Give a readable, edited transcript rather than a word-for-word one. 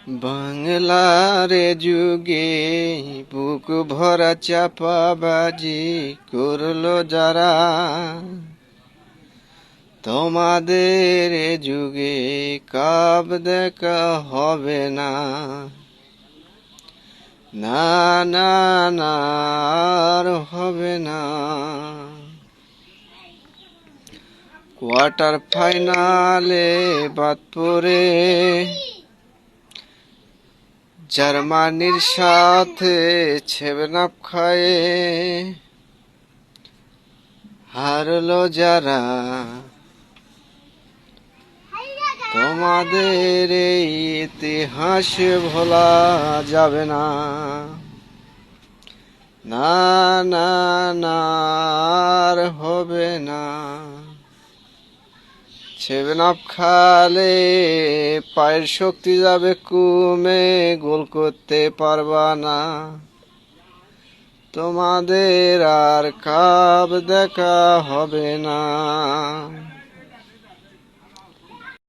বাংলার যুগে বুক ভরা চাপাবাজি করলো যারা, তোমাদের যুগে কাব দেখা হবে না। না না না, আর হবে না। কোয়ার্টার ফাইনালে বাদ পড়ে জার্মানির সাথে 7-আপ খায়ে হারলো যারা, তোমাদের এই ইতিহাস ভোলা যাবে না। না না না, আর হবে না। 7-আপ খালে পায়ের শক্তি যাবে কমে, গোল করতে পারবা না। তোমাদের আর কাপ দেখা হবে না।